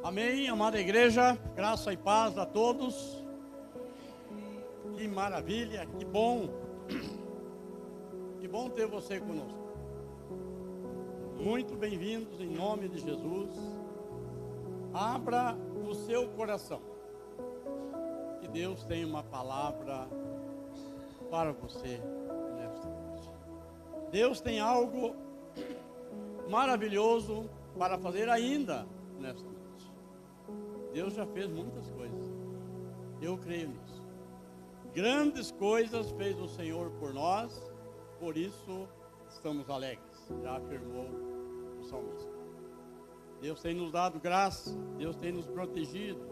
Amém, amada igreja, graça e paz a todos. Que maravilha, que bom ter você conosco. Muito bem-vindos em nome de Jesus. Abra o seu coração, que Deus tem uma palavra para você nesta noite. Deus tem algo maravilhoso para fazer ainda nesta noite. Deus já fez muitas coisas, eu creio nisso. Grandes coisas fez o Senhor por nós, por isso estamos alegres, já afirmou o salmista. Deus tem nos dado graça, Deus tem nos protegido,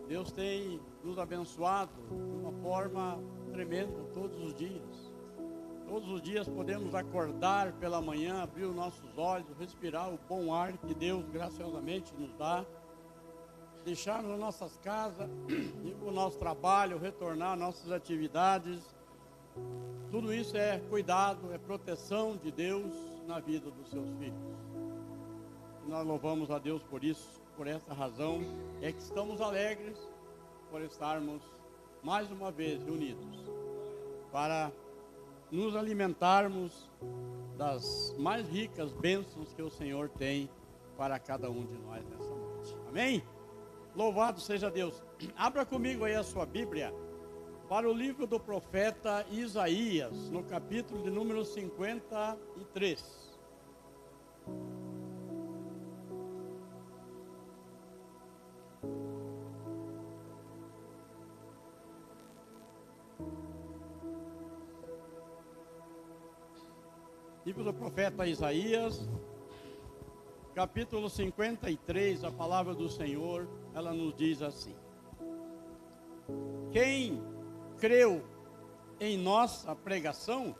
Deus tem nos abençoado de uma forma tremenda todos os dias. Todos os dias podemos acordar pela manhã, abrir os nossos olhos, respirar o bom ar que Deus graciosamente nos dá. Deixarmos as nossas casas, ir para o nosso trabalho, retornar às nossas atividades. Tudo isso é cuidado, é proteção de Deus na vida dos seus filhos. E nós louvamos a Deus por isso, por essa razão, é que estamos alegres por estarmos mais uma vez reunidos para nos alimentarmos das mais ricas bênçãos que o Senhor tem para cada um de nós nessa noite. Amém? Louvado seja Deus. Abra comigo aí a sua Bíblia para o livro do profeta Isaías, no capítulo de número 53. Livro do profeta Isaías, capítulo 53, a palavra do Senhor, ela nos diz assim: quem creu em nossa pregação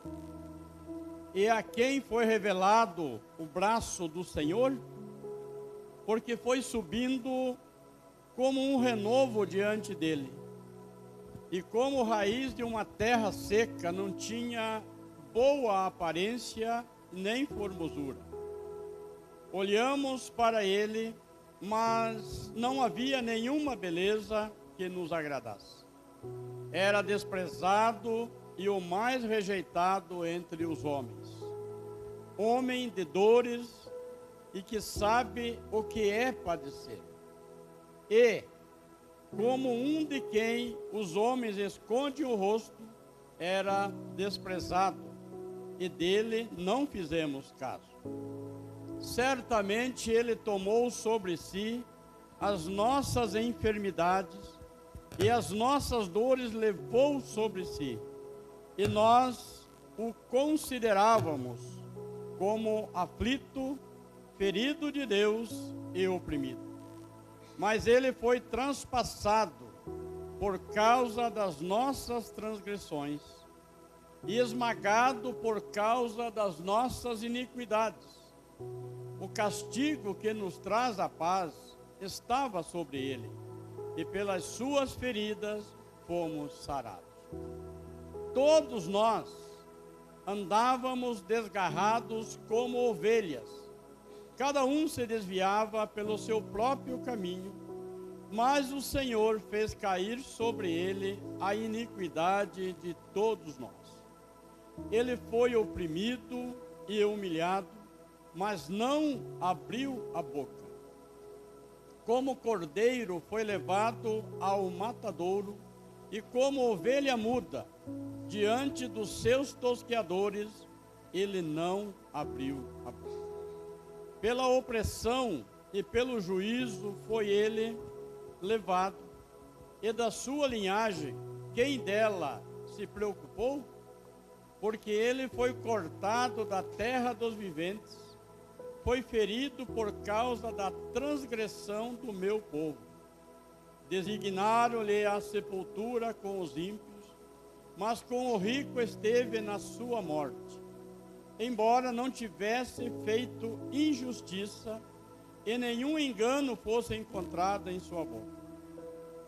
e a quem foi revelado o braço do Senhor, porque foi subindo como um renovo diante dele, e como raiz de uma terra seca, não tinha boa aparência nem formosura. Olhamos para ele, mas não havia nenhuma beleza que nos agradasse. Era desprezado e o mais rejeitado entre os homens. Homem de dores e que sabe o que é padecer. E, como um de quem os homens escondem o rosto, era desprezado, e dele não fizemos caso. Certamente ele tomou sobre si as nossas enfermidades e as nossas dores levou sobre si, e nós o considerávamos como aflito, ferido de Deus e oprimido. Mas ele foi transpassado por causa das nossas transgressões e esmagado por causa das nossas iniquidades. O castigo que nos traz a paz estava sobre ele, e pelas suas feridas fomos sarados. Todos nós andávamos desgarrados como ovelhas, cada um se desviava pelo seu próprio caminho, mas o Senhor fez cair sobre ele a iniquidade de todos nós. Ele foi oprimido e humilhado, mas não abriu a boca. Como cordeiro foi levado ao matadouro, e como ovelha muda, diante dos seus tosqueadores, ele não abriu a boca. Pela opressão e pelo juízo foi ele levado, e da sua linhagem, quem dela se preocupou? Porque ele foi cortado da terra dos viventes, foi ferido por causa da transgressão do meu povo. Designaram-lhe a sepultura com os ímpios, mas com o rico esteve na sua morte, embora não tivesse feito injustiça e nenhum engano fosse encontrado em sua boca.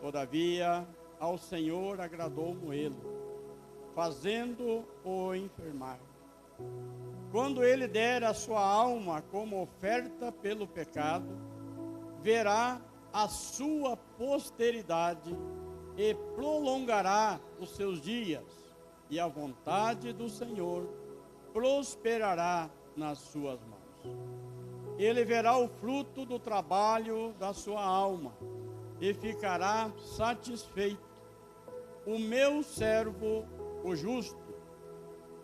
Todavia, ao Senhor agradou moê-lo, fazendo-o enfermar. Quando ele der a sua alma como oferta pelo pecado, verá a sua posteridade e prolongará os seus dias, e a vontade do Senhor prosperará nas suas mãos. Ele verá o fruto do trabalho da sua alma e ficará satisfeito. O meu servo, o justo,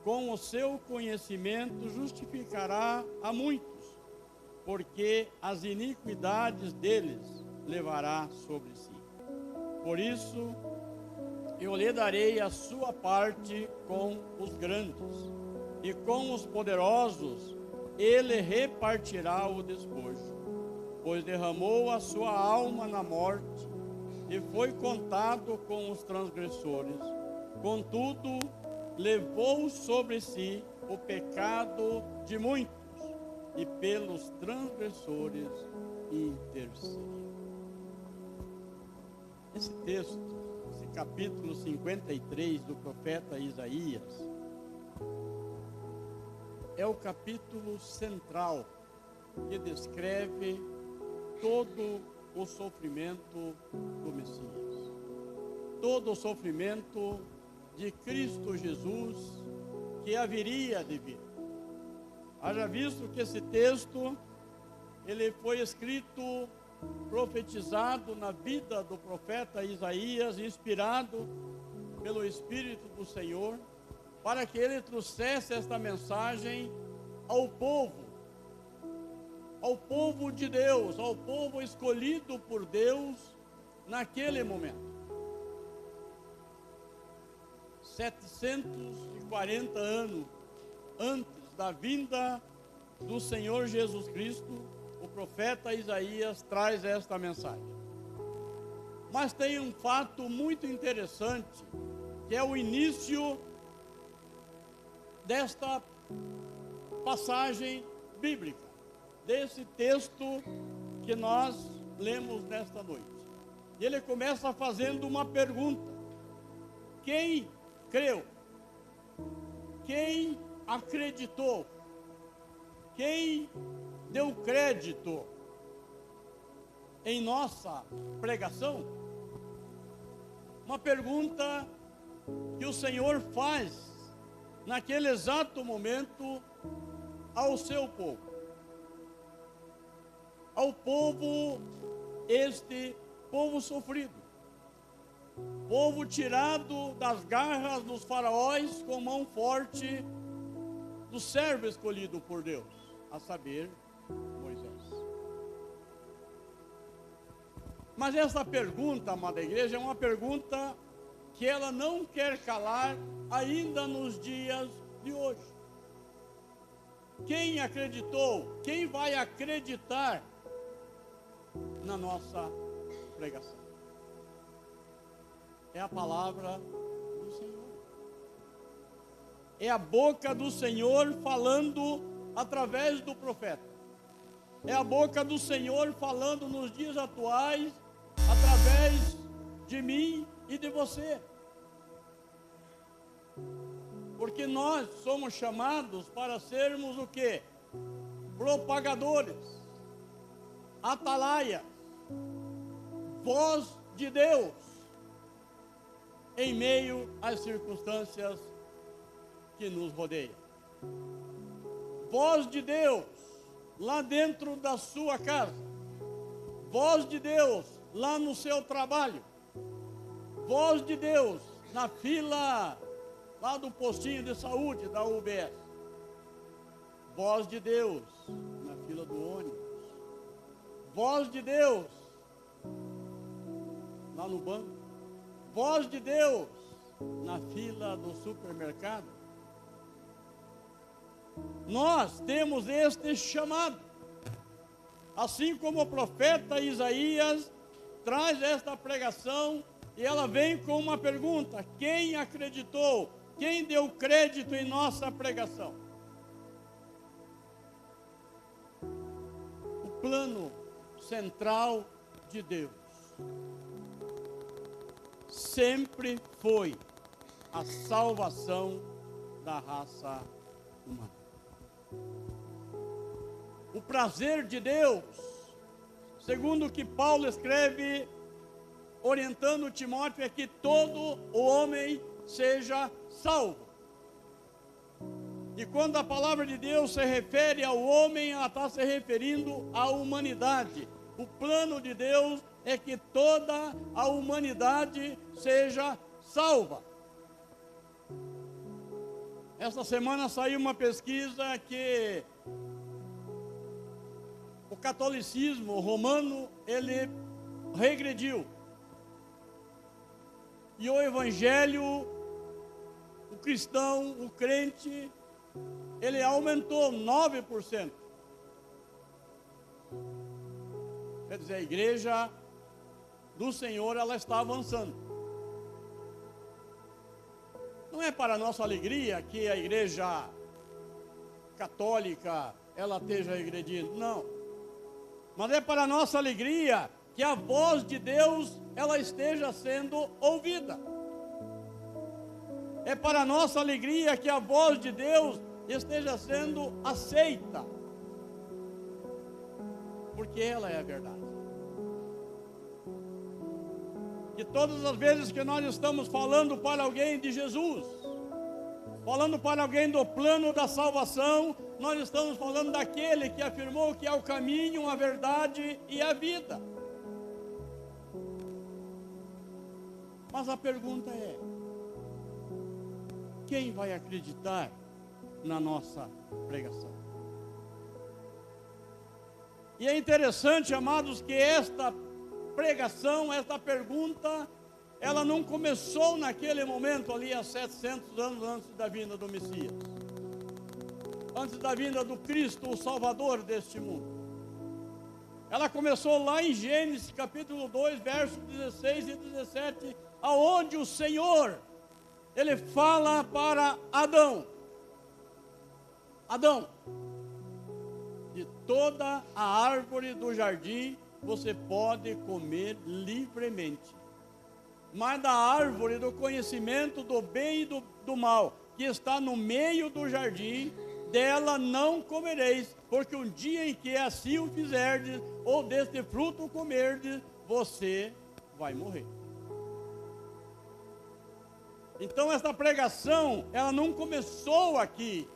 com o seu conhecimento justificará a muitos, porque as iniquidades deles levará sobre si. Por isso, eu lhe darei a sua parte com os grandes, e com os poderosos ele repartirá o despojo, pois derramou a sua alma na morte, e foi contado com os transgressores. Contudo, levou sobre si o pecado de muitos, e pelos transgressores intercedeu. Esse texto, esse capítulo 53 do profeta Isaías, é o capítulo central que descreve todo o sofrimento do Messias, todo o sofrimento de Cristo Jesus que haveria de vir. Haja visto que esse texto, ele foi escrito, profetizado na vida do profeta Isaías, inspirado pelo Espírito do Senhor, para que ele trouxesse esta mensagem ao povo de Deus, ao povo escolhido por Deus naquele momento. 740 anos antes da vinda do Senhor Jesus Cristo, o profeta Isaías traz esta mensagem. Mas tem um fato muito interessante, que é o início desta passagem bíblica, desse texto que nós lemos nesta noite. E ele começa fazendo uma pergunta: quem creu? Quem acreditou? Quem deu crédito em nossa pregação? Uma pergunta que o Senhor faz naquele exato momento ao seu povo. Ao povo, este povo sofrido, povo tirado das garras dos faraós com mão forte do servo escolhido por Deus, a saber, Moisés. Mas essa pergunta, amada igreja, é uma pergunta que ela não quer calar ainda nos dias de hoje. Quem acreditou? Quem vai acreditar na nossa pregação? É a palavra do Senhor. É a boca do Senhor falando através do profeta. É a boca do Senhor falando nos dias atuais através de mim e de você. Porque nós somos chamados para sermos o quê? Propagadores, atalaias, voz de Deus em meio às circunstâncias que nos rodeiam. Voz de Deus lá dentro da sua casa. Voz de Deus lá no seu trabalho. Voz de Deus na fila lá do postinho de saúde da UBS. Voz de Deus na fila do ônibus. Voz de Deus lá no banco. Voz de Deus na fila do supermercado. Nós temos este chamado. Assim como o profeta Isaías traz esta pregação, e ela vem com uma pergunta: quem acreditou? Quem deu crédito em nossa pregação? O plano central de Deus sempre foi a salvação da raça humana. O prazer de Deus segundo o que Paulo escreve, orientando Timóteo, é que todo o homem seja salvo. E quando a palavra de Deus se refere ao homem, ela está se referindo à humanidade. O plano de Deus é que toda a humanidade seja salva. Esta semana saiu uma pesquisa que o catolicismo romano, ele regrediu. E o evangelho, o cristão, o crente, ele aumentou 9%. Quer dizer, a igreja do Senhor, ela está avançando. Não é para nossa alegria que a igreja católica, ela esteja regredindo, não. Mas é para nossa alegria que a voz de Deus, ela esteja sendo ouvida. É para nossa alegria que a voz de Deus esteja sendo aceita. Porque ela é a verdade. E todas as vezes que nós estamos falando para alguém de Jesus, falando para alguém do plano da salvação, nós estamos falando daquele que afirmou que é o caminho, a verdade e a vida. Mas a pergunta é: quem vai acreditar na nossa pregação? E é interessante, amados, que esta pregação, esta pergunta, ela não começou naquele momento ali há 700 anos antes da vinda do Messias, antes da vinda do Cristo, o Salvador deste mundo. Ela começou lá em Gênesis capítulo 2, versos 16 e 17, aonde o Senhor, ele fala para Adão: Adão, de toda a árvore do jardim você pode comer livremente, mas da árvore do conhecimento do bem e do mal, que está no meio do jardim, dela não comereis, porque um dia em que assim o fizerdes, ou deste fruto comerdes, você vai morrer. Então esta pregação, ela não começou aqui,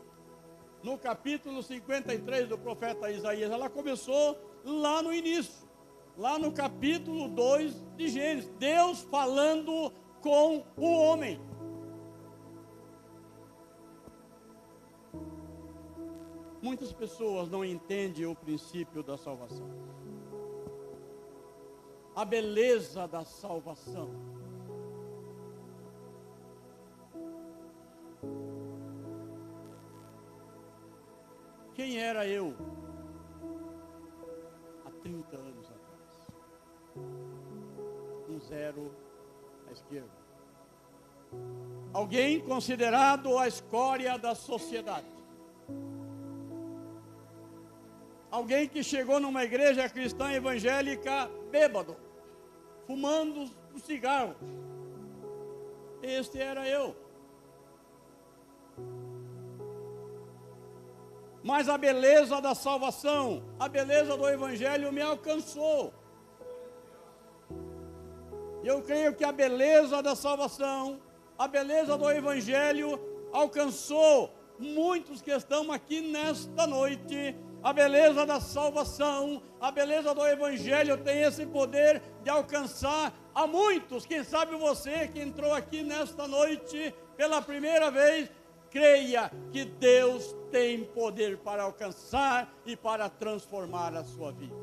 no capítulo 53 do profeta Isaías, ela começou lá no início, lá no capítulo 2 de Gênesis, Deus falando com o homem. Muitas pessoas não entendem o princípio da salvação, a beleza da salvação. Quem era eu há 30 anos atrás? Um zero à esquerda. Alguém considerado a escória da sociedade. Alguém que chegou numa igreja cristã evangélica bêbado, fumando um cigarro. Este era eu. Mas a beleza da salvação, a beleza do evangelho me alcançou. Eu creio que a beleza da salvação, a beleza do evangelho alcançou muitos que estão aqui nesta noite. A beleza da salvação, a beleza do evangelho tem esse poder de alcançar a muitos. Quem sabe você que entrou aqui nesta noite pela primeira vez, creia que Deus tem poder para alcançar e para transformar a sua vida.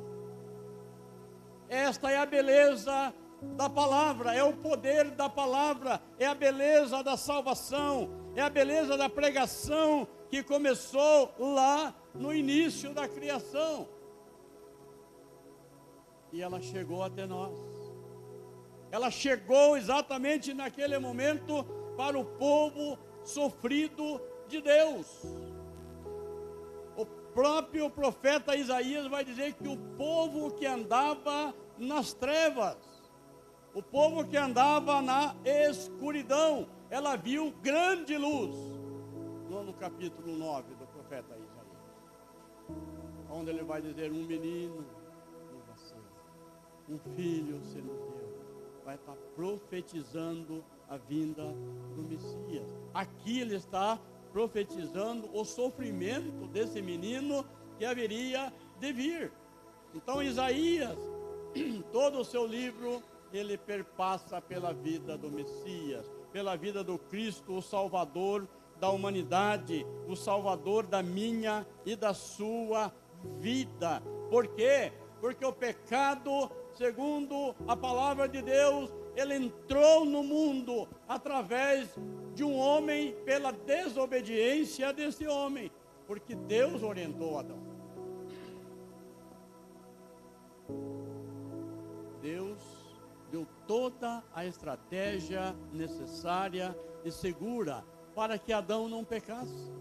Esta é a beleza da palavra, é o poder da palavra, é a beleza da salvação, é a beleza da pregação que começou lá no início da criação. E ela chegou até nós. Ela chegou exatamente naquele momento para o povo sofrido de Deus. O próprio profeta Isaías vai dizer que o povo que andava nas trevas, o povo que andava na escuridão, ela viu grande luz. No capítulo 9 do profeta Isaías, onde ele vai dizer: um menino nos nasceu, um filho se nos deu. Vai estar profetizando a vinda do Messias. Aqui ele está profetizando o sofrimento desse menino que haveria de vir. Então Isaías, todo o seu livro, ele perpassa pela vida do Messias, pela vida do Cristo, o Salvador da humanidade, o Salvador da minha e da sua vida. Por quê? Porque o pecado, segundo a palavra de Deus, ele entrou no mundo através de um homem, pela desobediência desse homem, porque Deus orientou Adão. Deus deu toda a estratégia necessária e segura para que Adão não pecasse.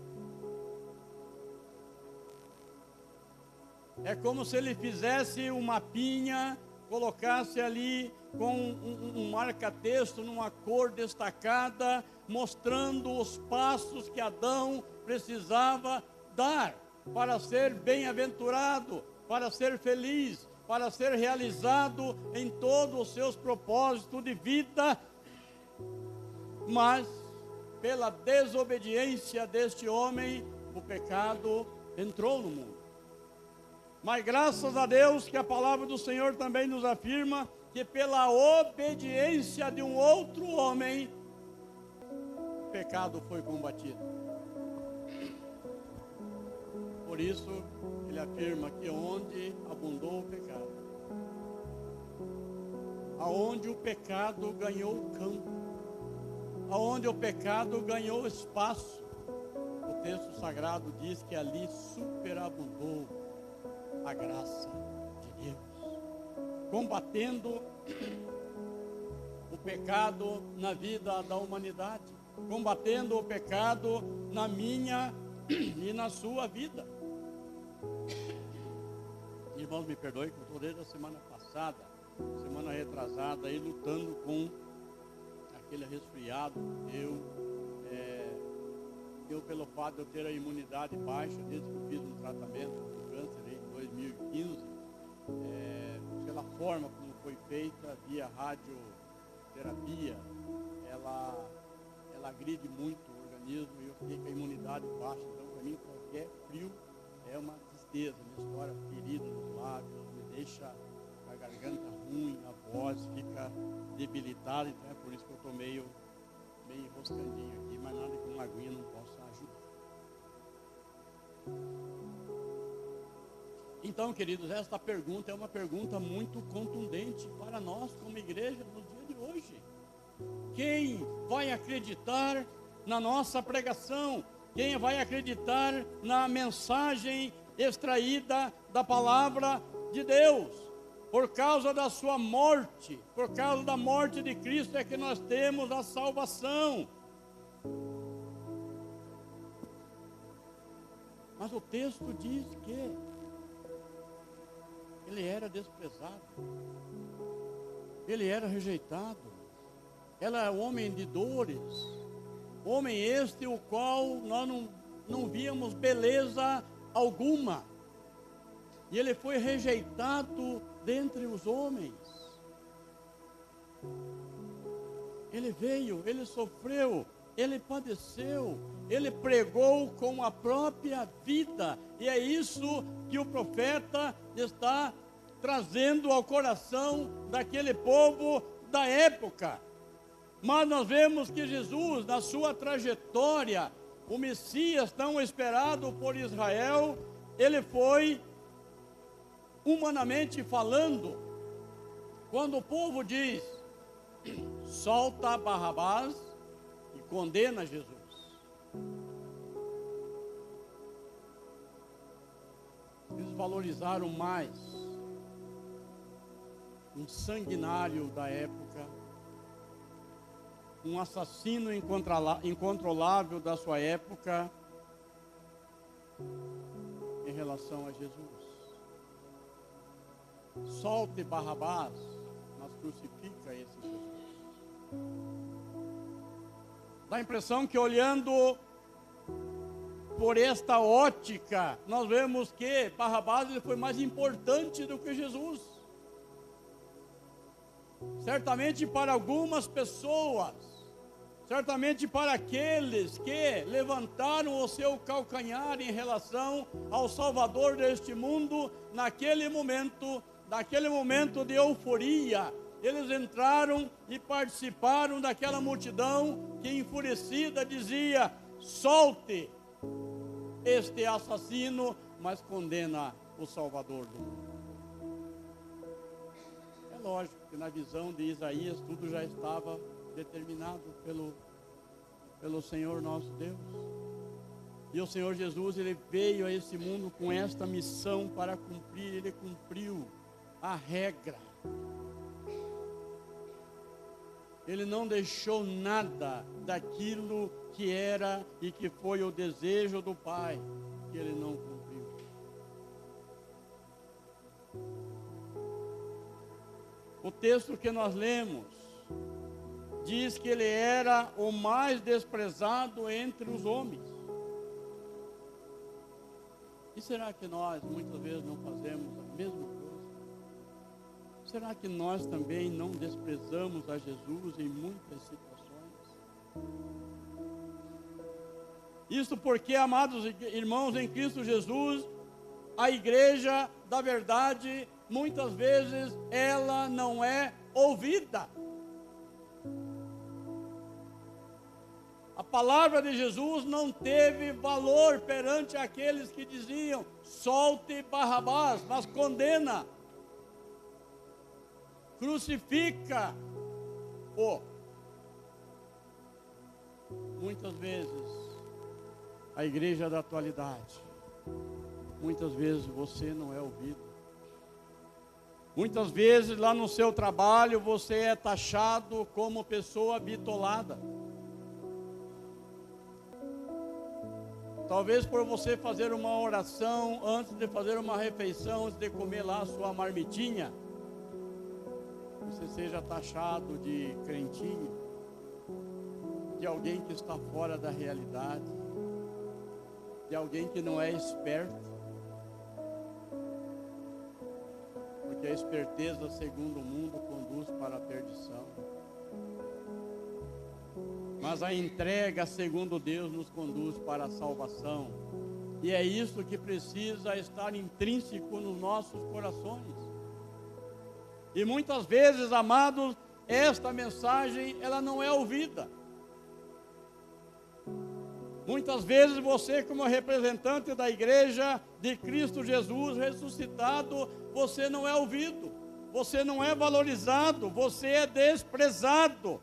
É como se ele fizesse uma mapinha, colocasse ali com um marca-texto numa cor destacada, mostrando os passos que Adão precisava dar para ser bem-aventurado, para ser feliz, para ser realizado em todos os seus propósitos de vida. Mas, pela desobediência deste homem, o pecado entrou no mundo. Mas graças a Deus que a palavra do Senhor também nos afirma que pela obediência de um outro homem, o pecado foi combatido. Por isso, ele afirma que onde abundou o pecado, aonde o pecado ganhou o campo, aonde o pecado ganhou espaço, o texto sagrado diz que ali superabundou a graça de Deus, combatendo o pecado na vida da humanidade, combatendo o pecado na minha e na sua vida. Irmãos, me perdoem que eu estou desde a semana passada, semana retrasada, aí lutando com aquele resfriado. Eu pelo fato de eu ter a imunidade baixa, desde que eu fiz um tratamento do câncer em 2015, pela forma como foi feita, via radioterapia, ela agride muito o organismo e eu fiquei com a imunidade baixa. Então, para mim, qualquer frio é uma tristeza, me estoura ferida nos lábios, me deixa a garganta ruim, a voz fica debilitada. Então é por isso que eu estou meio enroscandinho aqui, mas nada que uma aguinha não possa ajudar. Então, queridos, esta pergunta é uma pergunta muito contundente para nós como igreja no dia de hoje. Quem vai acreditar na nossa pregação? Quem vai acreditar na mensagem extraída da palavra de Deus? Por causa da sua morte, por causa da morte de Cristo é que nós temos a salvação. Mas o texto diz que ele era desprezado, ele era rejeitado, ele era homem de dores, homem este o qual nós não víamos beleza alguma, e ele foi rejeitado dentre os homens. Ele veio, ele sofreu, ele padeceu, ele pregou com a própria vida, e é isso que o profeta está trazendo ao coração daquele povo da época. Mas nós vemos que Jesus, na sua trajetória, o Messias tão esperado por Israel, ele foi, humanamente falando, quando o povo diz, solta Barrabás e condena Jesus. Eles valorizaram mais um sanguinário da época, um assassino incontrolável da sua época, em relação a Jesus. Solte Barrabás, mas crucifica esse Jesus. Dá a impressão que, olhando por esta ótica, nós vemos que Barrabás ele foi mais importante do que Jesus. certamente para algumas pessoas, certamente para aqueles que levantaram o seu calcanhar em relação ao Salvador deste mundo, naquele momento de euforia, eles entraram e participaram daquela multidão que enfurecida dizia: solte este assassino, mas condena o Salvador do mundo. É lógico que na visão de Isaías tudo já estava determinado pelo Senhor nosso Deus. E o Senhor Jesus, ele veio a esse mundo com esta missão para cumprir. Ele cumpriu a regra. Ele não deixou nada daquilo que era e que foi o desejo do Pai, que ele não cumpriu. O texto que nós lemos diz que ele era o mais desprezado entre os homens. E será que nós muitas vezes não fazemos a mesma coisa? Será que nós também não desprezamos a Jesus em muitas situações? Isso porque, amados irmãos em Cristo Jesus, a igreja da verdade, muitas vezes, ela não é ouvida. A palavra de Jesus não teve valor perante aqueles que diziam: solte Barrabás, mas condena, crucifica-o. Muitas vezes, a igreja da atualidade, muitas vezes você não é ouvido. Muitas vezes lá no seu trabalho você é taxado como pessoa bitolada. Talvez por você fazer uma oração antes de fazer uma refeição, antes de comer lá a sua marmitinha, você seja taxado de crentinho, de alguém que está fora da realidade, de alguém que não é esperto, porque a esperteza segundo o mundo conduz para a perdição, mas a entrega segundo Deus nos conduz para a salvação. E é isso que precisa estar intrínseco nos nossos corações. E muitas vezes, amados, esta mensagem ela não é ouvida. Muitas vezes você, como representante da igreja de Cristo Jesus ressuscitado, você não é ouvido, você não é valorizado, você é desprezado.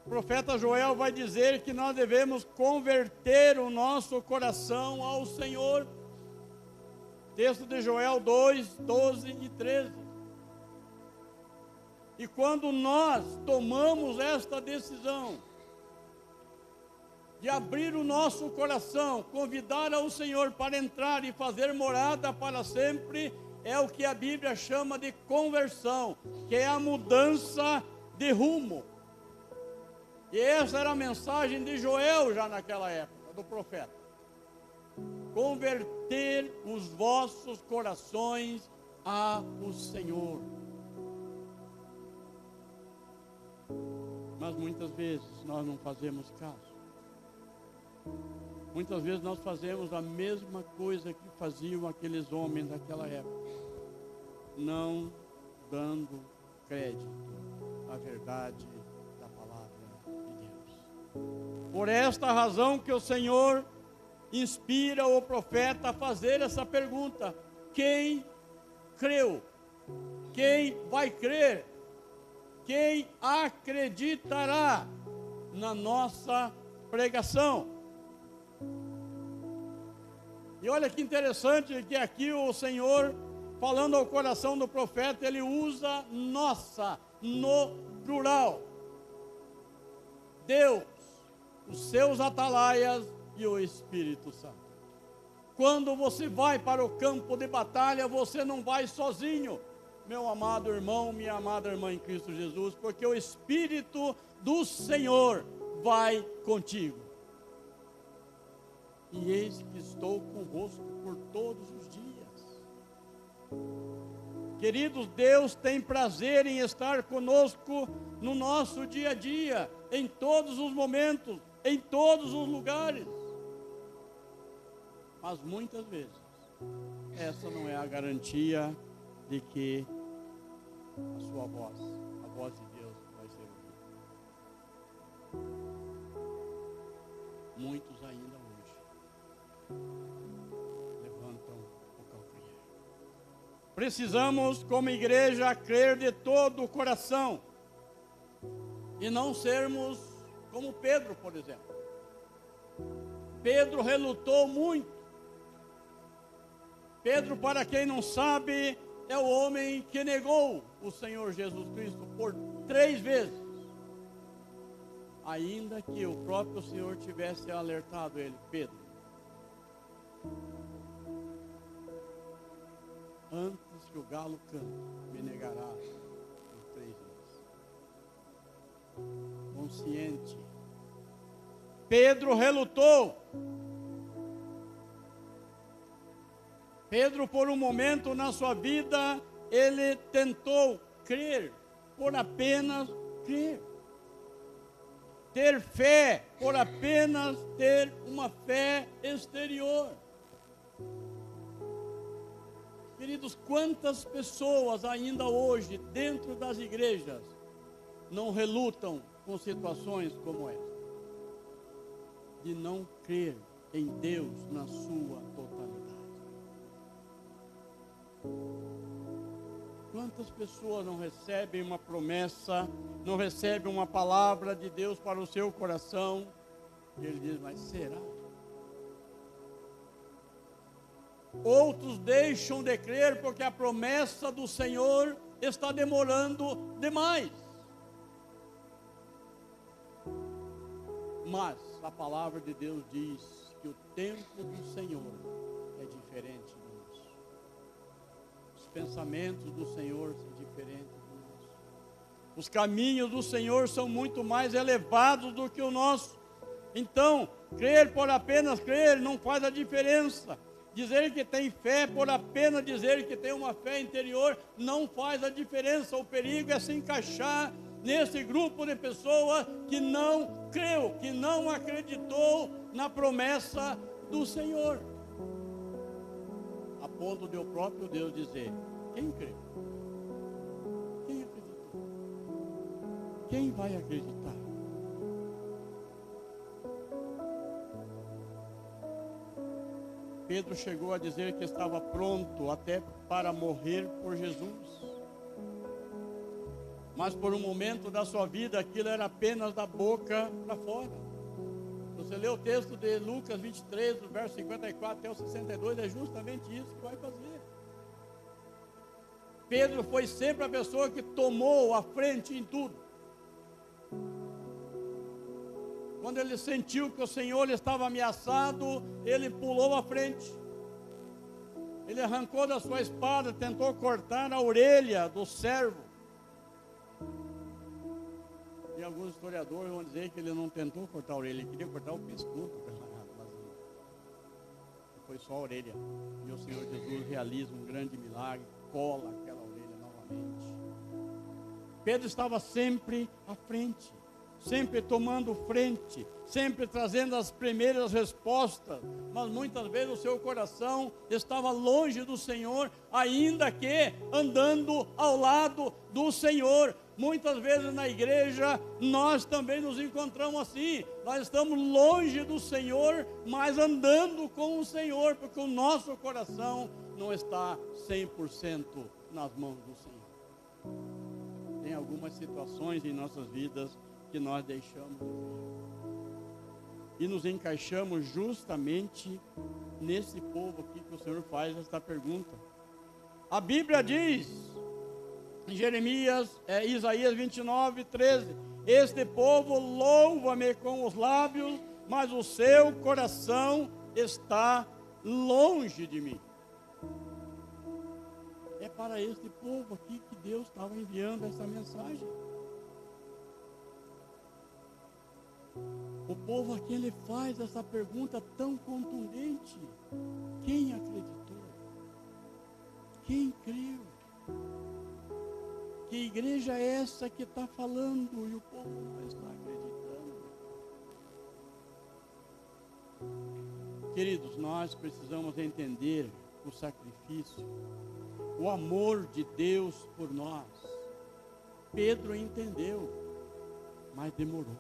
O profeta Joel vai dizer que nós devemos converter o nosso coração ao Senhor. Texto de Joel 2, 12 e 13. E quando nós tomamos esta decisão de abrir o nosso coração, convidar ao Senhor para entrar e fazer morada para sempre, é o que a Bíblia chama de conversão, que é a mudança de rumo. E essa era a mensagem de Joel já naquela época, do profeta. Converter os vossos corações ao Senhor. Mas muitas vezes nós não fazemos caso. Muitas vezes nós fazemos a mesma coisa que faziam aqueles homens daquela época, não dando crédito à verdade da palavra de Deus. Por esta razão que o Senhor inspira o profeta a fazer essa pergunta: quem creu? Quem vai crer? Quem acreditará na nossa pregação? E olha que interessante que aqui o Senhor, falando ao coração do profeta, ele usa nossa no plural. Deus, os seus atalaias e o Espírito Santo. Quando você vai para o campo de batalha, você não vai sozinho, meu amado irmão, minha amada irmã em Cristo Jesus, porque o Espírito do Senhor vai contigo. E eis que estou convosco por todos os dias, Queridos, Deus tem prazer em estar conosco no nosso dia a dia, em todos os momentos, em todos os lugares. Mas muitas vezes, essa não é a garantia de que a sua voz, a voz de Deus, vai ser ouvida. Muitos ainda hoje levantam o calcanhar. Precisamos, como igreja, crer de todo o coração e não sermos como Pedro, por exemplo. Pedro relutou muito. Pedro, para quem não sabe, é o homem que negou o Senhor Jesus Cristo por 3 vezes. Ainda que o próprio Senhor tivesse alertado ele: Pedro, antes que o galo cante, me negará por 3 vezes. Consciente. Pedro relutou. Pedro, por um momento na sua vida, ele tentou crer, por apenas crer. Ter fé, por apenas ter uma fé exterior. Queridos, quantas pessoas ainda hoje, dentro das igrejas, não relutam com situações como essa? De não crer em Deus na sua totalidade. Quantas pessoas não recebem uma promessa, não recebem uma palavra de Deus para o seu coração, e ele diz: mas será? Outros deixam de crer porque a promessa do Senhor está demorando demais. Mas a palavra de Deus diz que o tempo do Senhor é diferente do nosso. Os pensamentos do Senhor são diferentes do nosso. Os caminhos do Senhor são muito mais elevados do que o nosso. Então, crer por apenas crer não faz a diferença. Dizer que tem fé por apenas dizer que tem uma fé interior não faz a diferença. O perigo é se encaixar nesse grupo de pessoas que não creu, que não acreditou na promessa do Senhor. A ponto de o próprio Deus dizer: quem creu? Quem acreditou? Quem vai acreditar? Pedro chegou a dizer que estava pronto até para morrer por Jesus. Mas por um momento da sua vida, aquilo era apenas da boca para fora. Você lê o texto de Lucas 23, do verso 54 até o 62, é justamente isso que vai fazer. Pedro foi sempre a pessoa que tomou a frente em tudo. Quando ele sentiu que o Senhor estava ameaçado, ele pulou à frente. Ele arrancou da sua espada, tentou cortar a orelha do servo. E alguns historiadores vão dizer que ele não tentou cortar a orelha, ele queria cortar o pescoço, mas foi só a orelha. E o Senhor Jesus realiza um grande milagre, cola aquela orelha novamente. Pedro estava sempre à frente, sempre tomando frente, sempre trazendo as primeiras respostas, mas muitas vezes o seu coração estava longe do Senhor, ainda que andando ao lado do Senhor. Muitas vezes na igreja nós também nos encontramos assim, nós estamos longe do Senhor, mas andando com o Senhor, porque o nosso coração não está 100% nas mãos do Senhor. Tem algumas situações em nossas vidas que nós deixamos de ver. E nos encaixamos justamente nesse povo aqui que o Senhor faz esta pergunta. A Bíblia diz, em Isaías 29, 13: este povo louva-me com os lábios, mas o seu coração está longe de mim. É para este povo aqui que Deus estava enviando essa mensagem. O povo aqui, ele faz essa pergunta tão contundente: quem acreditou? Quem creu? igreja é essa que está falando e o povo não está acreditando? Queridos, nós precisamos entender o sacrifício, o amor de Deus por nós. Pedro entendeu, mas demorou.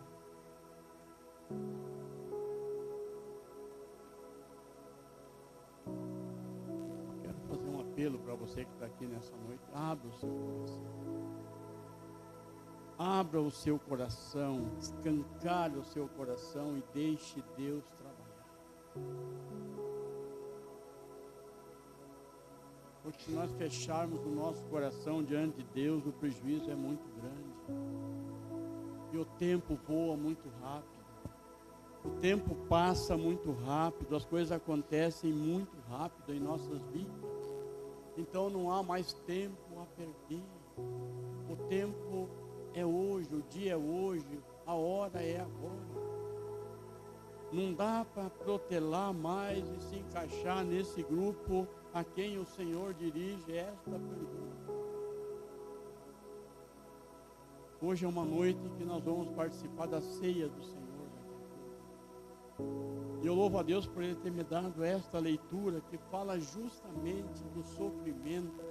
Quero fazer um apelo para você que está aqui nessa noite. Abra o seu coração. Abra o seu coração, escancare o seu coração e deixe Deus trabalhar. Porque se nós fecharmos o nosso coração diante de Deus, o prejuízo é muito grande. E o tempo voa muito rápido. O tempo passa muito rápido, as coisas acontecem muito rápido em nossas vidas. Então não há mais tempo a perder. O tempo é hoje, o dia é hoje, a hora é agora. Não dá para protelar mais e se encaixar nesse grupo a quem o Senhor dirige esta pergunta. Hoje é uma noite que nós vamos participar da ceia do Senhor. E eu louvo a Deus por Ele ter me dado esta leitura que fala justamente do sofrimento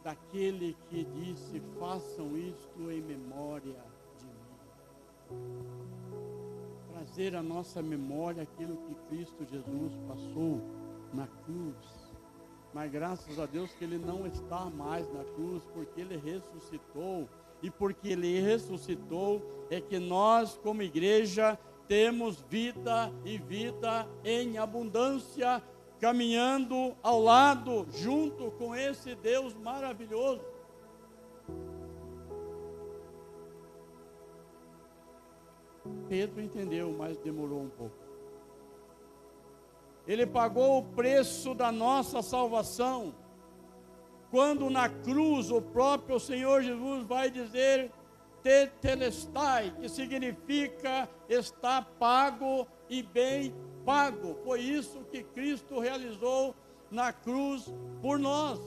daquele que disse: façam isto em memória de mim. Trazer à nossa memória aquilo que Cristo Jesus passou na cruz. Mas graças a Deus que Ele não está mais na cruz, porque Ele ressuscitou. E porque Ele ressuscitou, é que nós, como igreja, temos vida e vida em abundância, caminhando ao lado, junto com esse Deus maravilhoso. Pedro entendeu, mas demorou um pouco. Ele pagou o preço da nossa salvação, quando na cruz o próprio Senhor Jesus vai dizer: tetelestai, que significa está pago e bem pago. Foi isso que Cristo realizou na cruz por nós.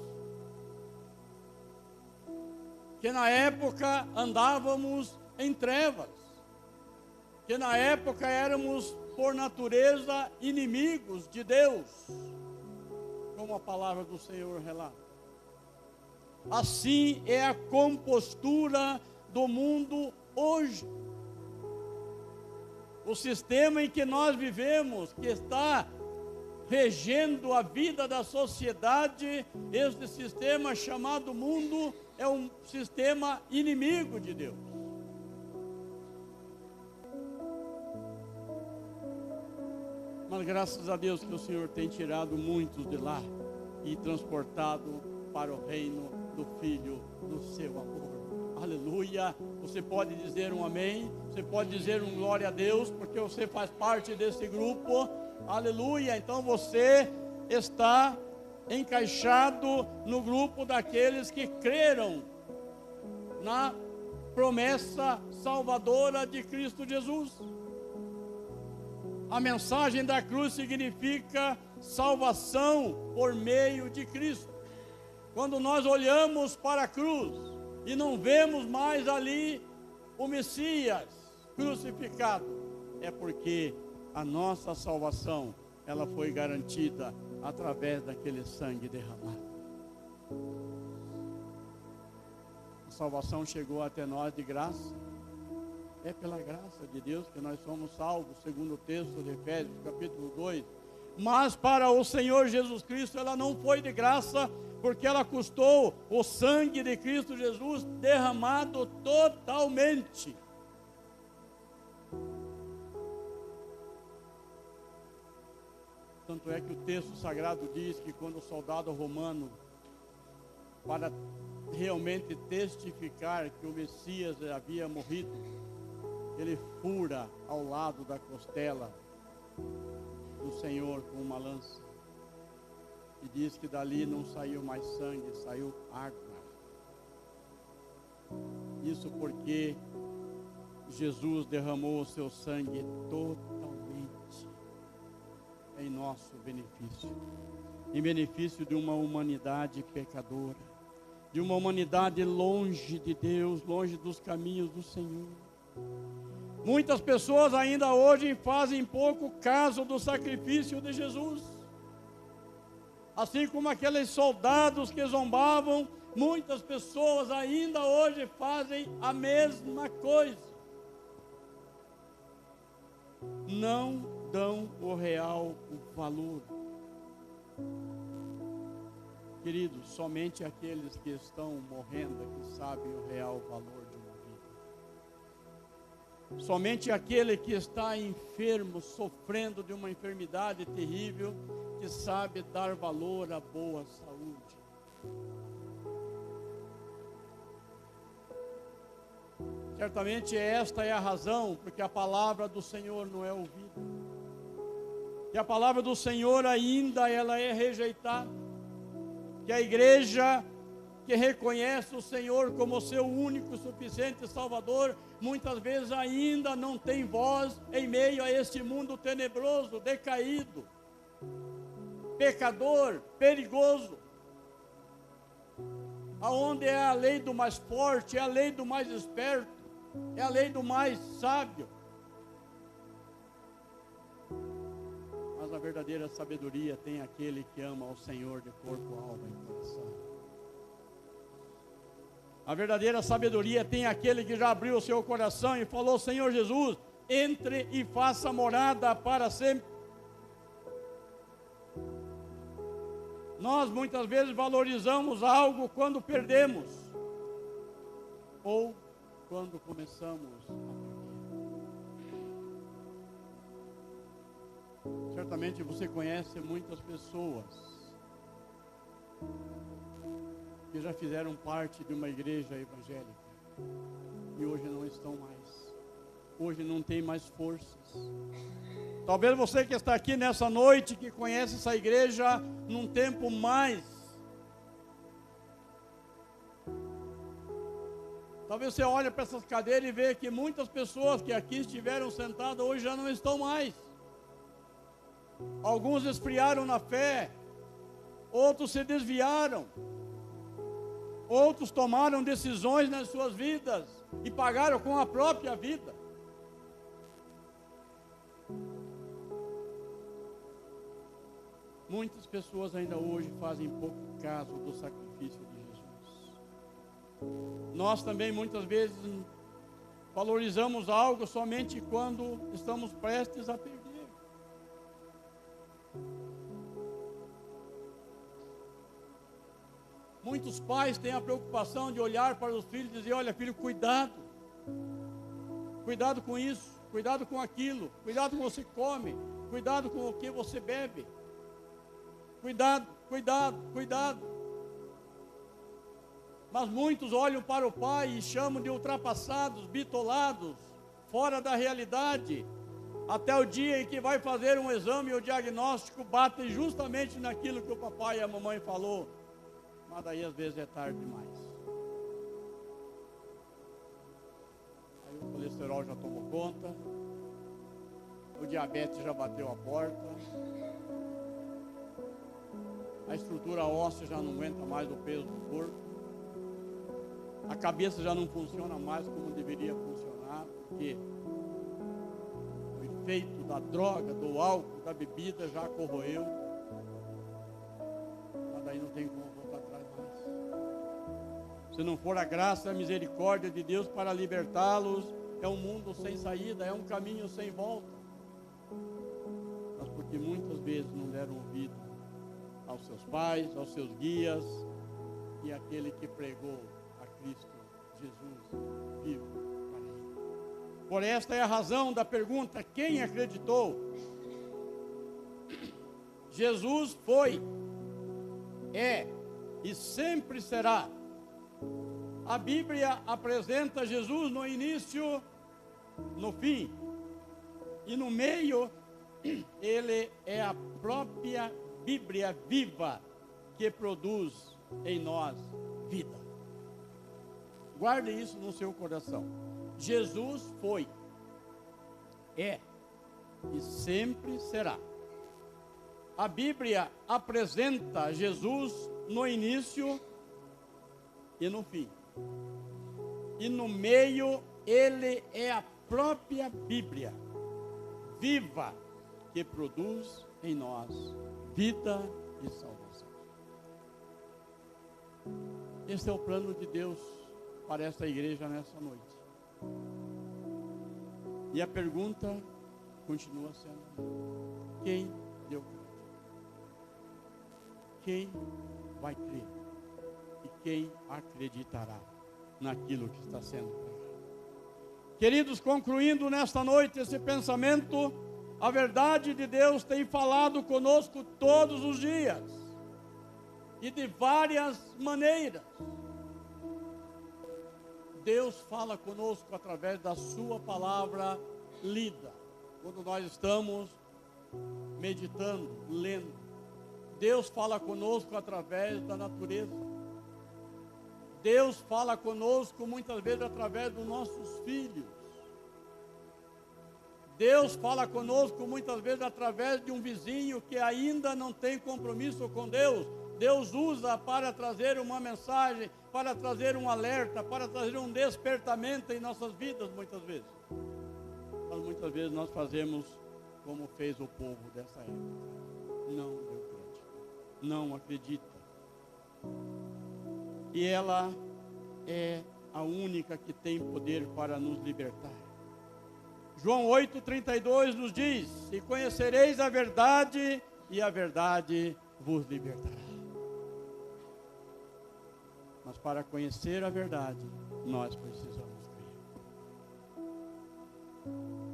Que na época andávamos em trevas, que na época éramos por natureza inimigos de Deus, como a palavra do Senhor relata. Assim é a compostura do mundo hoje. O sistema em que nós vivemos, que está regendo a vida da sociedade, este sistema chamado mundo, é um sistema inimigo de Deus. Mas graças a Deus que o Senhor tem tirado muitos de lá e transportado para o reino do Filho do seu amor. Aleluia. Você pode dizer um amém, você pode dizer um glória a Deus, porque você faz parte desse grupo. Aleluia. Então você está encaixado no grupo daqueles que creram na promessa salvadora de Cristo Jesus. A mensagem da cruz significa salvação por meio de Cristo. Quando nós olhamos para a cruz e não vemos mais ali o Messias crucificado, é porque a nossa salvação, ela foi garantida através daquele sangue derramado. A salvação chegou até nós de graça. É pela graça de Deus que nós somos salvos, segundo o texto de Efésios, capítulo 2. Mas para o Senhor Jesus Cristo, ela não foi de graça, porque ela custou o sangue de Cristo Jesus derramado totalmente. Tanto é que o texto sagrado diz que quando o soldado romano, para realmente testificar que o Messias havia morrido, ele fura ao lado da costela do Senhor com uma lança. E diz que dali não saiu mais sangue, saiu água. Isso porque Jesus derramou o seu sangue totalmente em nosso benefício, em benefício de uma humanidade pecadora, de uma humanidade longe de Deus, longe dos caminhos do Senhor. Muitas pessoas ainda hoje fazem pouco caso do sacrifício de Jesus. Assim como aqueles soldados que zombavam, muitas pessoas ainda hoje fazem a mesma coisa. Não dão o real valor. Queridos, somente aqueles que estão morrendo é que sabem o real valor de uma vida. Somente aquele que está enfermo, sofrendo de uma enfermidade terrível, que sabe dar valor à boa saúde. Certamente esta é a razão porque a palavra do Senhor não é ouvida. Que a palavra do Senhor ainda ela é rejeitada. Que a igreja que reconhece o Senhor como seu único, suficiente Salvador, muitas vezes ainda não tem voz em meio a este mundo tenebroso, decaído, pecador, perigoso, aonde é a lei do mais forte, é a lei do mais esperto, é a lei do mais sábio. Mas a verdadeira sabedoria tem aquele que ama ao Senhor de corpo, alma e coração. A verdadeira sabedoria tem aquele que já abriu o seu coração e falou: Senhor Jesus, entre e faça morada para sempre. Nós muitas vezes valorizamos algo quando perdemos, ou quando começamos a perder. Certamente você conhece muitas pessoas que já fizeram parte de uma igreja evangélica e hoje não estão mais, hoje não tem mais forças. Talvez você que está aqui nessa noite, que conhece essa igreja num tempo mais, talvez você olhe para essas cadeiras e vê que muitas pessoas que aqui estiveram sentadas hoje já não estão mais. Alguns esfriaram na fé, outros se desviaram, outros tomaram decisões nas suas vidas e pagaram com a própria vida. Muitas pessoas ainda hoje fazem pouco caso do sacrifício de Jesus. Nós também muitas vezes valorizamos algo somente quando estamos prestes a perder. Muitos pais têm a preocupação de olhar para os filhos e dizer: olha, filho, cuidado. Cuidado com isso, cuidado com aquilo, cuidado com o que você come, cuidado com o que você bebe. Cuidado, cuidado, cuidado. Mas muitos olham para o pai e chamam de ultrapassados, bitolados, fora da realidade. Até o dia em que vai fazer um exame e o diagnóstico bate justamente naquilo que o papai e a mamãe falou. Mas daí às vezes é tarde demais. Aí o colesterol já tomou conta, o diabetes já bateu a porta, a estrutura óssea já não aguenta mais o peso do corpo, a cabeça já não funciona mais como deveria funcionar, porque o efeito da droga, do álcool, da bebida já corroeu. Mas daí não tem como voltar atrás mais. Se não for a graça e a misericórdia de Deus para libertá-los, é um mundo sem saída, é um caminho sem volta. Mas porque muitas vezes não deram ouvido aos seus pais, aos seus guias e àquele que pregou a Cristo Jesus vivo para ele. Por esta é a razão da pergunta: quem acreditou? Jesus foi, é e sempre será. A Bíblia apresenta Jesus no início, no fim e no meio. Ele é a própria Bíblia viva que produz em nós vida. Guarde isso no seu coração. Jesus foi, é e sempre será. A Bíblia apresenta Jesus no início, e no fim. E no meio, ele é a própria Bíblia, viva, que produz em nós vida e salvação. Esse é o plano de Deus para esta igreja nessa noite. E a pergunta continua sendo: quem deu crédito? Quem vai crer? E quem acreditará naquilo que está sendo pregado? Queridos, concluindo nesta noite esse pensamento, a verdade de Deus tem falado conosco todos os dias e de várias maneiras. Deus fala conosco através da sua palavra lida, quando nós estamos meditando, lendo. Deus fala conosco através da natureza. Deus fala conosco muitas vezes através dos nossos filhos. Deus fala conosco muitas vezes através de um vizinho que ainda não tem compromisso com Deus. Deus usa para trazer uma mensagem, para trazer um alerta, para trazer um despertamento em nossas vidas muitas vezes. Mas muitas vezes nós fazemos como fez o povo dessa época. Não deu crédito, não acredita. E ela é a única que tem poder para nos libertar. João 8,32 nos diz: e conhecereis a verdade, e a verdade vos libertará. Mas para conhecer a verdade, nós precisamos crer.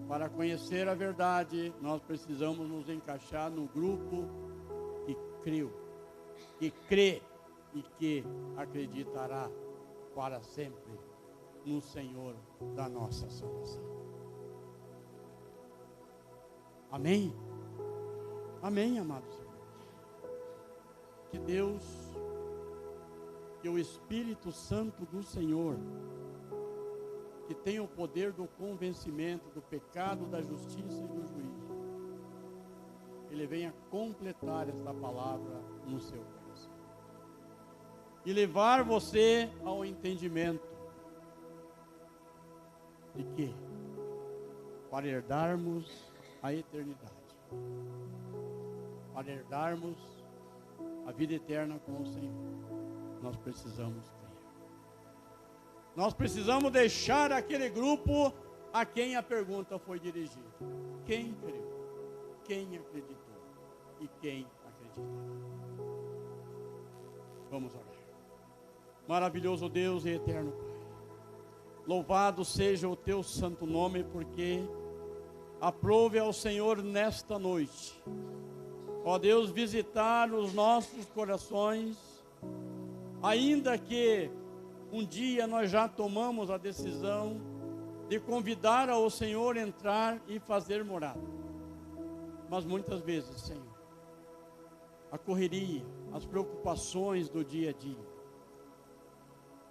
Para conhecer a verdade, nós precisamos nos encaixar no grupo que creu, que crê e que acreditará para sempre no Senhor da nossa salvação. Amém? Amém, amados irmãos. Que Deus, que o Espírito Santo do Senhor, que tem o poder do convencimento do pecado, da justiça e do juízo, Ele venha completar esta palavra no seu coração e levar você ao entendimento de que, para herdarmos a eternidade, para herdarmos a vida eterna com o Senhor, nós precisamos crer. Nós precisamos deixar aquele grupo a quem a pergunta foi dirigida: quem creu, quem acreditou e quem acreditará. Vamos orar. Maravilhoso Deus e eterno Pai, louvado seja o teu santo nome, porque aprove ao Senhor nesta noite, ó Deus, visitar os nossos corações, ainda que um dia nós já tomamos a decisão de convidar ao Senhor a entrar e fazer morada. Mas muitas vezes, Senhor, a correria, as preocupações do dia a dia,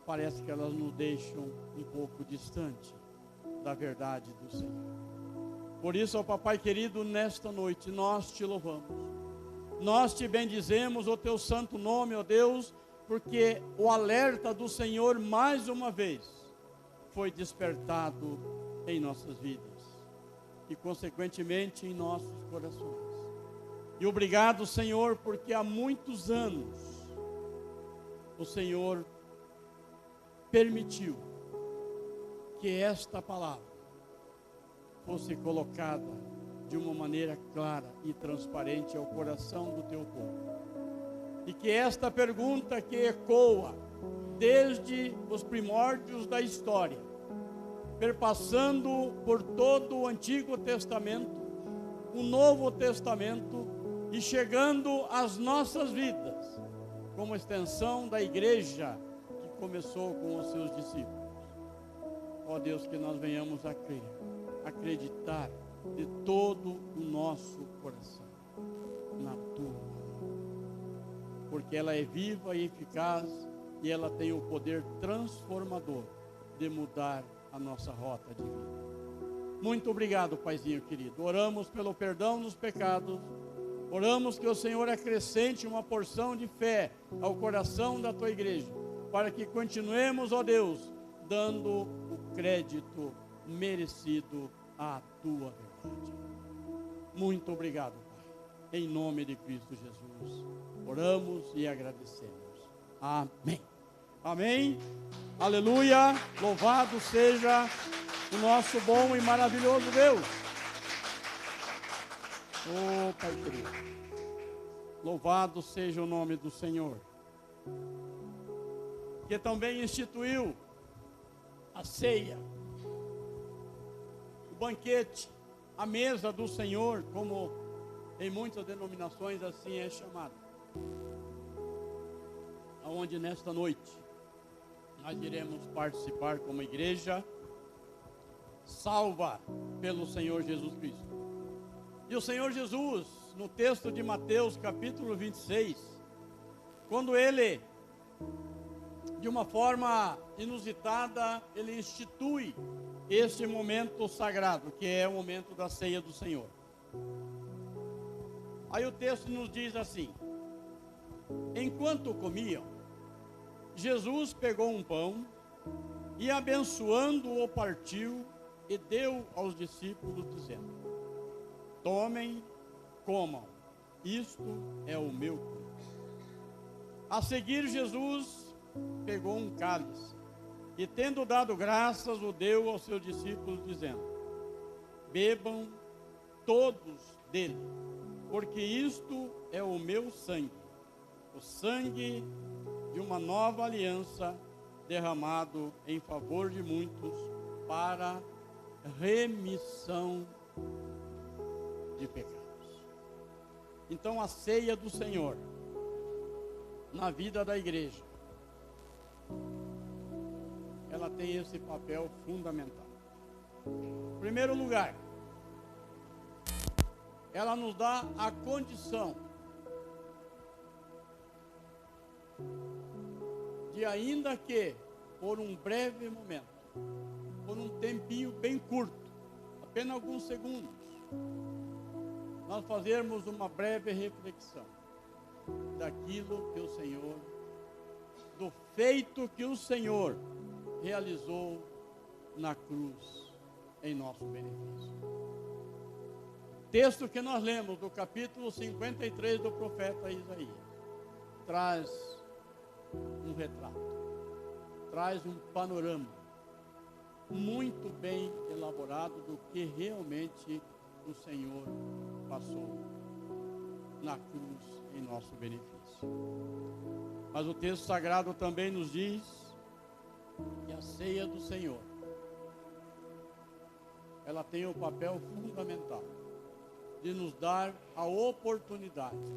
parece que elas nos deixam um pouco distante da verdade do Senhor. Por isso, ó Papai querido, nesta noite nós te louvamos, nós te bendizemos o teu santo nome, ó Deus, porque o alerta do Senhor mais uma vez foi despertado em nossas vidas e consequentemente em nossos corações. E obrigado, Senhor, porque há muitos anos o Senhor permitiu que esta palavra fosse colocada de uma maneira clara e transparente ao coração do teu povo. E que esta pergunta que ecoa desde os primórdios da história, perpassando por todo o Antigo Testamento, o Novo Testamento e chegando às nossas vidas, como extensão da igreja que começou com os seus discípulos. Ó Deus, que nós venhamos a crer, acreditar de todo o nosso coração na tua palavra, porque ela é viva e eficaz e ela tem o poder transformador de mudar a nossa rota de vida. Muito obrigado, Paizinho querido. Oramos pelo perdão dos pecados, oramos que o Senhor acrescente uma porção de fé ao coração da tua igreja, para que continuemos, ó Deus, dando o crédito merecido à tua verdade. Muito obrigado, Pai. Em nome de Cristo Jesus, oramos e agradecemos. Amém. Amém. Aleluia. Louvado seja o nosso bom e maravilhoso Deus. Oh, Pai querido. Louvado seja o nome do Senhor, que também instituiu a ceia, o banquete, a mesa do Senhor, como em muitas denominações assim é chamado. Aonde nesta noite nós iremos participar como igreja salva pelo Senhor Jesus Cristo. E o Senhor Jesus, no texto de Mateus capítulo 26, quando ele, de uma forma inusitada, ele institui este momento sagrado, que é o momento da ceia do Senhor. Aí o texto nos diz assim: enquanto comiam, Jesus pegou um pão e, abençoando-o, partiu e deu aos discípulos, dizendo: tomem, comam, isto é o meu corpo. A seguir, Jesus pegou um cálice e, tendo dado graças, o deu aos seus discípulos, dizendo: bebam todos dele, porque isto é o meu sangue, o sangue de uma nova aliança, derramado em favor de muitos para remissão de pecados. Então, a ceia do Senhor na vida da igreja, ela tem esse papel fundamental. Em primeiro lugar, ela nos dá a condição de, ainda que por um breve momento, por um tempinho bem curto, apenas alguns segundos, nós fazermos uma breve reflexão daquilo que o Senhor, do feito que o Senhor realizou na cruz em nosso benefício. Texto que nós lemos do capítulo 53 do profeta Isaías traz um retrato, traz um panorama muito bem elaborado do que realmente o Senhor passou na cruz em nosso benefício. Mas o texto sagrado também nos diz que a ceia do Senhor, ela tem o papel fundamental de nos dar a oportunidade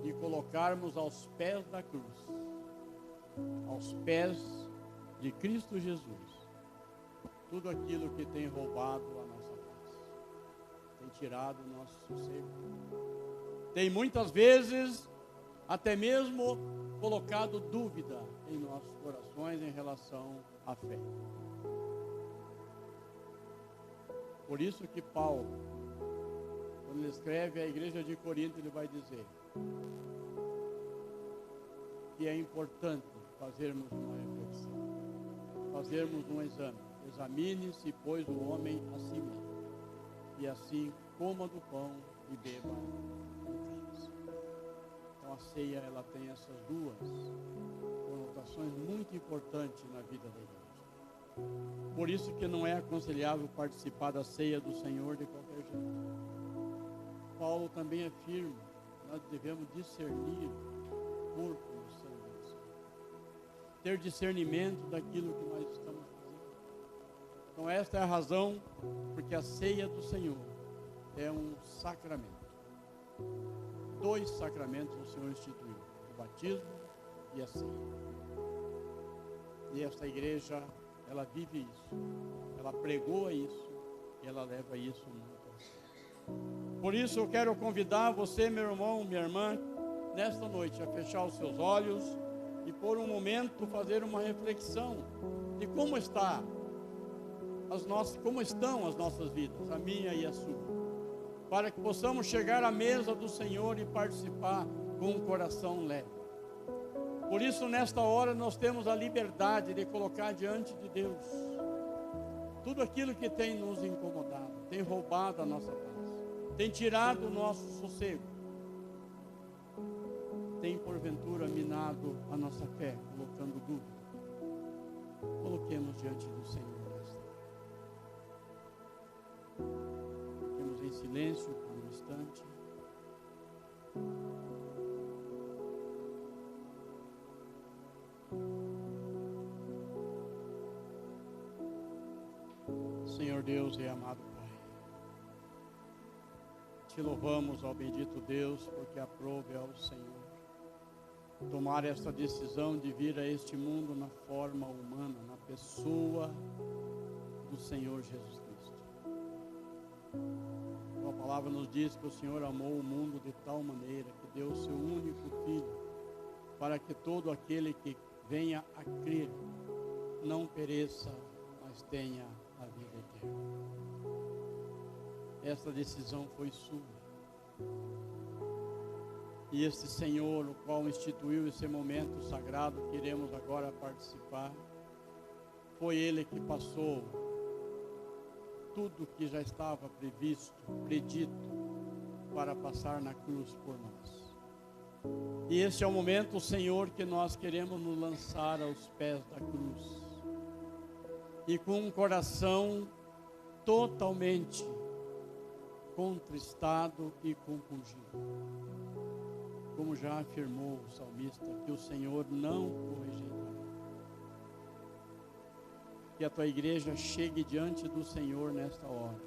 de colocarmos aos pés da cruz, aos pés de Cristo Jesus, tudo aquilo que tem roubado a nossa paz, tem tirado o nosso sossego, tem muitas vezes até mesmo colocado dúvida em nossos corações em relação à fé. Por isso que Paulo, quando ele escreve à igreja de Corinto, ele vai dizer que é importante fazermos uma reflexão, fazermos um exame. Examine-se, pois, o homem a si mesmo, e assim coma do pão e beba do cálice. Então a ceia, ela tem essas duas conotações muito importantes na vida da igreja. Por isso que não é aconselhável participar da ceia do Senhor de qualquer jeito. Paulo também afirma que nós devemos discernir o corpo e o sangue do Senhor, ter discernimento daquilo que nós estamos fazendo. Então esta é a razão porque a ceia do Senhor é um sacramento. 2 sacramentos o Senhor instituiu: o batismo e a ceia. E esta igreja, ela vive isso, ela pregoa isso e ela leva isso muito a sério. Por isso eu quero convidar você, meu irmão, minha irmã, nesta noite a fechar os seus olhos e por um momento fazer uma reflexão de como estão as nossas vidas, a minha e a sua, para que possamos chegar à mesa do Senhor e participar com um coração leve. Por isso, nesta hora, nós temos a liberdade de colocar diante de Deus tudo aquilo que tem nos incomodado, tem roubado a nossa paz, tem tirado o nosso sossego, tem porventura minado a nossa fé, colocando dúvida. Coloquemos diante do Senhor nesta hora. Fiquemos em silêncio por um instante. Senhor Deus e amado Pai, te louvamos, ó bendito Deus, porque aprove ao Senhor tomar esta decisão de vir a este mundo na forma humana, na pessoa do Senhor Jesus Cristo. A palavra nos diz que o Senhor amou o mundo de tal maneira que deu o seu único Filho, para que todo aquele que venha a crer não pereça, mas tenha a vida eterna. Esta decisão foi sua. E este Senhor, o qual instituiu esse momento sagrado que iremos agora participar, foi Ele que passou tudo que já estava previsto, predito, para passar na cruz por nós. E este é o momento, Senhor, que nós queremos nos lançar aos pés da cruz. E com um coração totalmente contristado e compungido. Como já afirmou o salmista, que o Senhor não o rejeitará. Que a tua igreja chegue diante do Senhor nesta hora,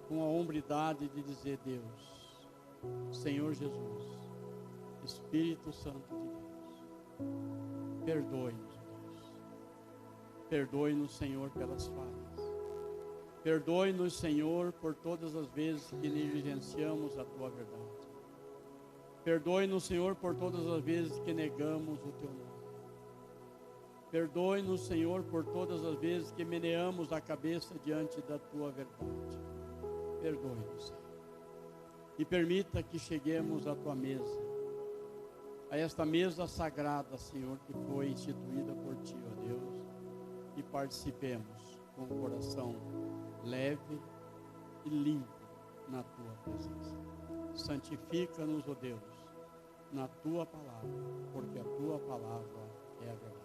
com a hombridade de dizer: Deus, Senhor Jesus, Espírito Santo de Deus, perdoe-nos, Deus. Perdoe-nos, Senhor, pelas falhas. Perdoe-nos, Senhor, por todas as vezes que negligenciamos a tua verdade. Perdoe-nos, Senhor, por todas as vezes que negamos o teu nome. Perdoe-nos, Senhor, por todas as vezes que meneamos a cabeça diante da tua verdade. Perdoe-nos, Senhor. E permita que cheguemos à tua mesa, a esta mesa sagrada, Senhor, que foi instituída por ti, ó Deus, e participemos com o coração leve e limpo na tua presença. Santifica-nos, ó Deus, na tua palavra, porque a tua palavra é a verdade.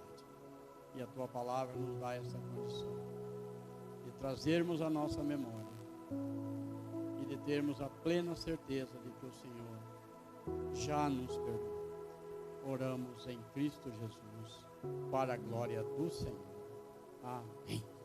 E a tua palavra nos dá essa condição de trazermos a nossa memória e de termos a plena certeza de que o Senhor já nos perdoou. Oramos em Cristo Jesus, para a glória do Senhor. Amém.